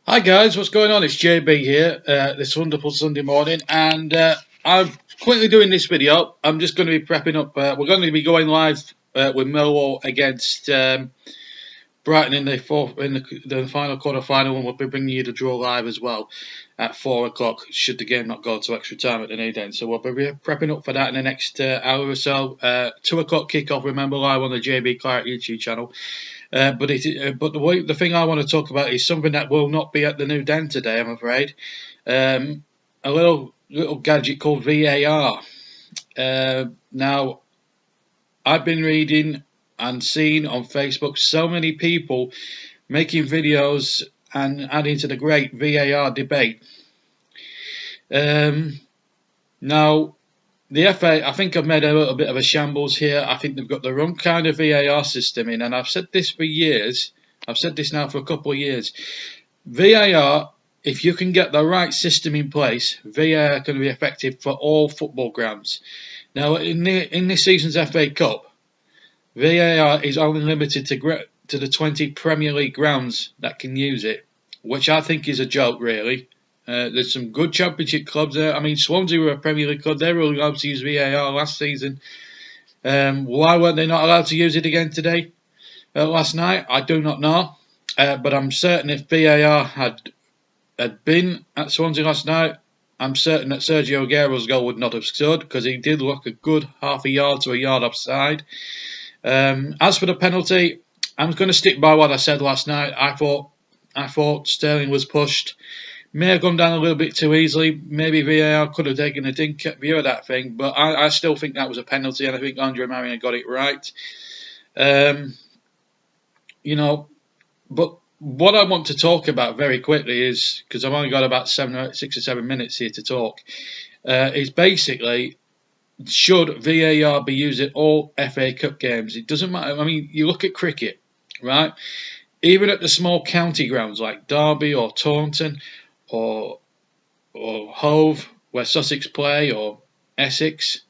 Hi guys, what's going on? It's JB here, this wonderful Sunday morning, and I'm quickly doing this video. I'm just going to be prepping up. We're going to be going live with Millwall against Brighton in the final quarter final, and we'll be bringing you the draw live as well at 4 o'clock. Should the game not go to extra time at the new end, so we'll be prepping up for that in the next hour or so. 2 o'clock kickoff. Remember, live on the JB Clark YouTube channel. But the thing I want to talk about is something that will not be at the new den today, I'm afraid. A little gadget called VAR. Now, I've been reading and seeing on Facebook so many people making videos and adding to the great VAR debate. Now, the FA, I think I've made a little bit of a shambles here. I think they've got the wrong kind of VAR system in, and I've said this for years. I've said this now for a couple of years. VAR, if you can get the right system in place, VAR can be effective for all football grounds. Now, in this season's FA Cup, VAR is only limited to the 20 Premier League grounds that can use it, which I think is a joke, really. There's some good Championship clubs there. I mean, Swansea were a Premier League club. They were allowed to use VAR last season. Why weren't they not allowed to use it again today? Last night? I do not know. But I'm certain if VAR had been at Swansea last night, I'm certain that Sergio Aguero's goal would not have stood, because he did look a good half a yard to a yard offside. As for the penalty, I'm going to stick by what I said last night. I thought Sterling was pushed. May have gone down a little bit too easily. Maybe VAR could have taken a view of that thing, but I still think that was a penalty, and I think Andre Marina got it right. But what I want to talk about very quickly is, because I've only got about 6 or 7 minutes here to talk, is basically, should VAR be used at all FA Cup games? It doesn't matter. I mean, you look at cricket, right? Even at the small county grounds like Derby or Taunton, or Hove, where Sussex play, or Essex,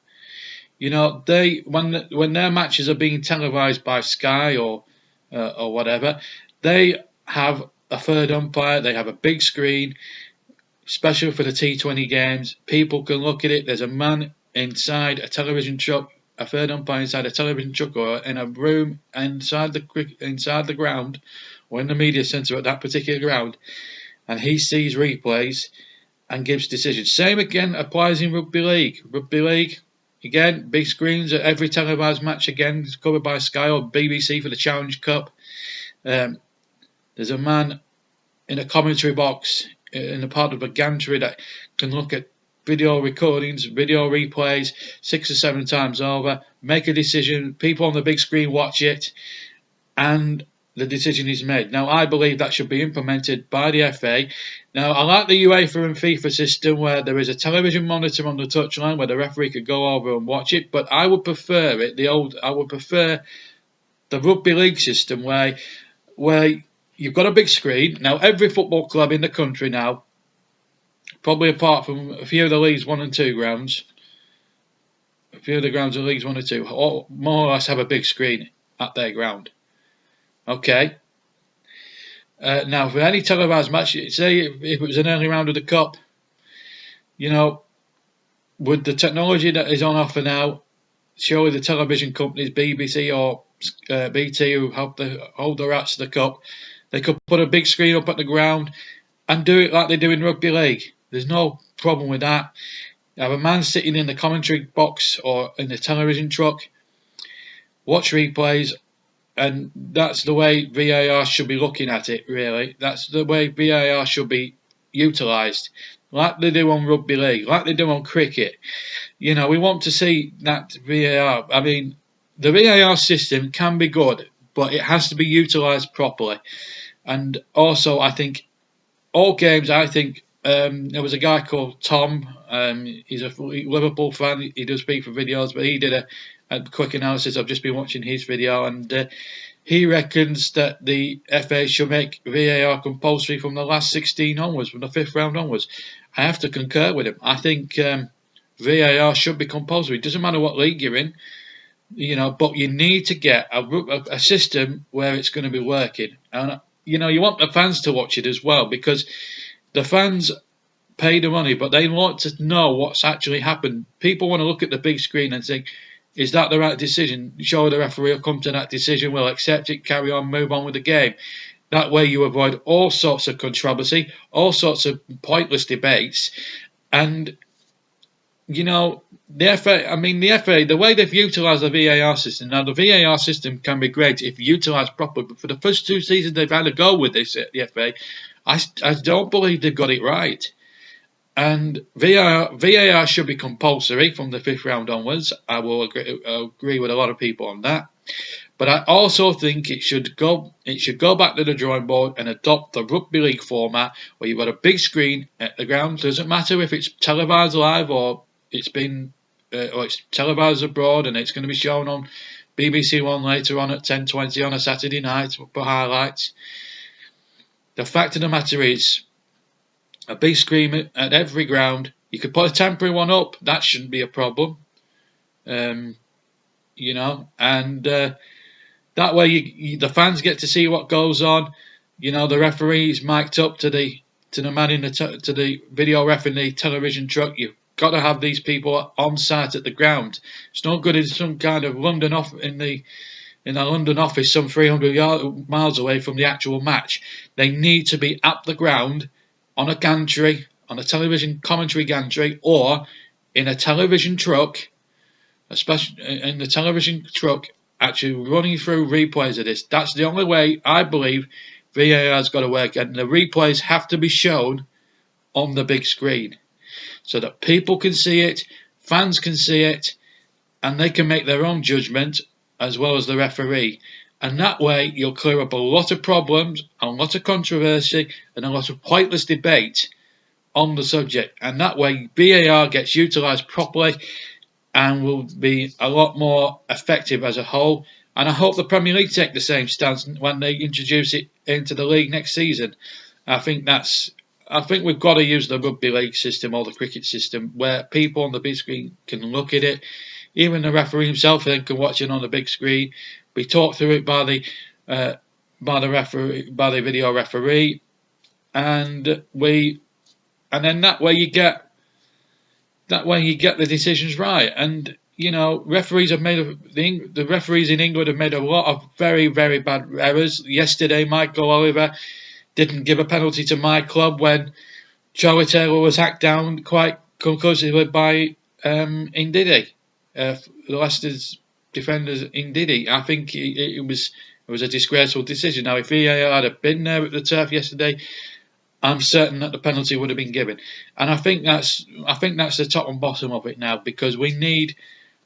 when their matches are being televised by Sky or whatever, they have a third umpire. They have a big screen, especially for the T20 games. People can look at it. There's a man inside a television truck, a third umpire inside a television truck, or in a room inside the ground, or in the media centre at that particular ground, and he sees replays and gives decisions. Same again applies in rugby league. Rugby league, again, big screens at every televised match, again, is covered by Sky or BBC for the Challenge Cup. There's a man in a commentary box in a part of a gantry that can look at video recordings, video replays 6 or 7 times over, make a decision. People on the big screen watch it, and the decision is made. Now, I believe that should be implemented by the FA. Now, I like the UEFA and FIFA system where there is a television monitor on the touchline where the referee could go over and watch it, but I would prefer the rugby league system where you've got a big screen. Now, every football club in the country now, probably apart from a few of the Leagues 1 and 2 grounds, a few of the grounds in Leagues 1 and 2, more or less have a big screen at their ground. Okay. Now, for any televised match, say if it was an early round of the Cup, with the technology that is on offer now, surely the television companies, BBC or BT, who hold the rights to the Cup, they could put a big screen up at the ground and do it like they do in rugby league. There's no problem with that. You have a man sitting in the commentary box or in the television truck, watch replays, and that's the way VAR should be looking at it, really. That's the way VAR should be utilised, like they do on rugby league, like they do on cricket. We want to see that VAR. I mean, the VAR system can be good, but it has to be utilised properly. And also, I think, all games, there was a guy called Tom, he's a Liverpool fan, he does speak for videos, but he did a quick analysis. I've just been watching his video, and he reckons that the FA should make VAR compulsory from the last 16 onwards, from the 5th round onwards. I have to concur with him. I think VAR should be compulsory. It doesn't matter what league you're in, but you need to get a system where it's going to be working. And you know, you want the fans to watch it as well, because the fans pay the money, but they want to know what's actually happened. People want to look at the big screen and think, is that the right decision? Sure, the referee will come to that decision, we'll accept it, carry on, move on with the game. That way you avoid all sorts of controversy, all sorts of pointless debates. And, you know, the FA, the way they've utilised the VAR system, now the VAR system can be great if utilised properly, but for the first 2 seasons they've had to go with this at the FA, I don't believe they've got it right. And VAR should be compulsory from the 5th round onwards. I will agree with a lot of people on that. But I also think it should go back to the drawing board and adopt the rugby league format, where you've got a big screen at the ground. It doesn't matter if it's televised live or it's televised abroad and it's going to be shown on BBC One later on at 10:20 on a Saturday night for highlights. The fact of the matter is, a big screen at every ground. You could put a temporary one up. That shouldn't be a problem. You know, and that way the fans get to see what goes on. You know, the referee's mic'd up to the man in to the video ref in the television truck. You've got to have these people on site at the ground. It's not good in some kind of London in a London office some 300 miles away from the actual match. They need to be at the ground on a gantry, on a television commentary gantry, or in a television truck, especially in the television truck, actually running through replays of this. That's the only way I believe VAR's got to work, and the replays have to be shown on the big screen so that people can see it, fans can see it, and they can make their own judgment as well as the referee. And that way you'll clear up a lot of problems, a lot of controversy, and a lot of pointless debate on the subject. And that way VAR gets utilised properly and will be a lot more effective as a whole. And I hope the Premier League take the same stance when they introduce it into the league next season. I think we've got to use the rugby league system or the cricket system, where people on the big screen can look at it. Even the referee himself then can watch it on the big screen. Be talked through it by the video referee, and then that way you get the decisions right. And you know, referees have made the referees in England have made a lot of very, very bad errors. Yesterday, Michael Oliver didn't give a penalty to my club when Charlie Taylor was hacked down quite conclusively by Ndidi, Leicester's defenders Ndidi. I think it was a disgraceful decision. Now, if VAR had been there at the turf yesterday, I'm certain that the penalty would have been given. And I think that's the top and bottom of it now, because we need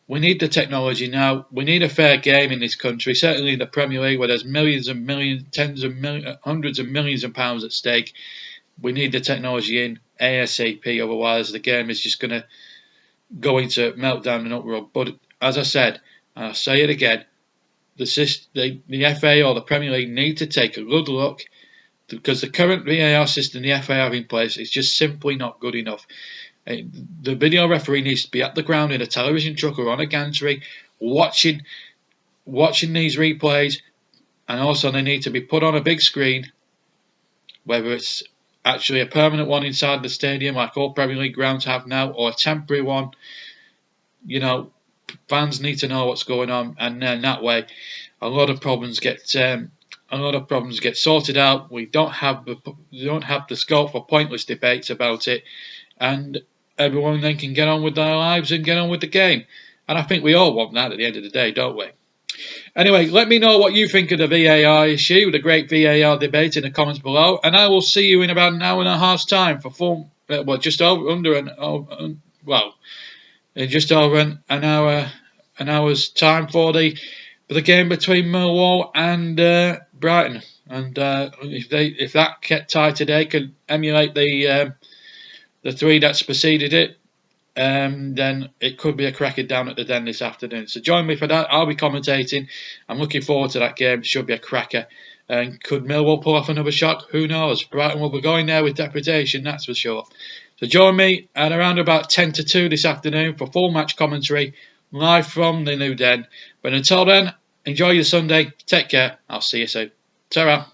the technology now. We need a fair game in this country, certainly in the Premier League, where there's millions and millions, hundreds of millions of pounds at stake. We need the technology in ASAP, otherwise the game is just going to go into meltdown and uproar. But as I said, and I'll say it again, the FA or the Premier League need to take a good look, because the current VAR system the FA have in place is just simply not good enough. The video referee needs to be at the ground in a television truck or on a gantry watching these replays, and also they need to be put on a big screen, whether it's actually a permanent one inside the stadium like all Premier League grounds have now, or a temporary one. You know, fans need to know what's going on, and then that way a lot of problems get sorted out. We don't have the scope for pointless debates about it, and everyone then can get on with their lives and get on with the game. And I think we all want that at the end of the day, don't we? Anyway, let me know what you think of the VAR issue, the great VAR debate, in the comments below, and I will see you in about an hour and a half's time for just over an hour's time for the game between Millwall and Brighton. And if that get tied today can emulate the three that's preceded it, then it could be a cracker down at the Den this afternoon. So join me for that. I'll be commentating. I'm looking forward to that game. It should be a cracker. And could Millwall pull off another shock? Who knows? Brighton will be going there with reputation, that's for sure. So join me at around about 10 to 2 this afternoon for full match commentary live from the new Den. But until then, enjoy your Sunday. Take care. I'll see you soon. Ta-ra.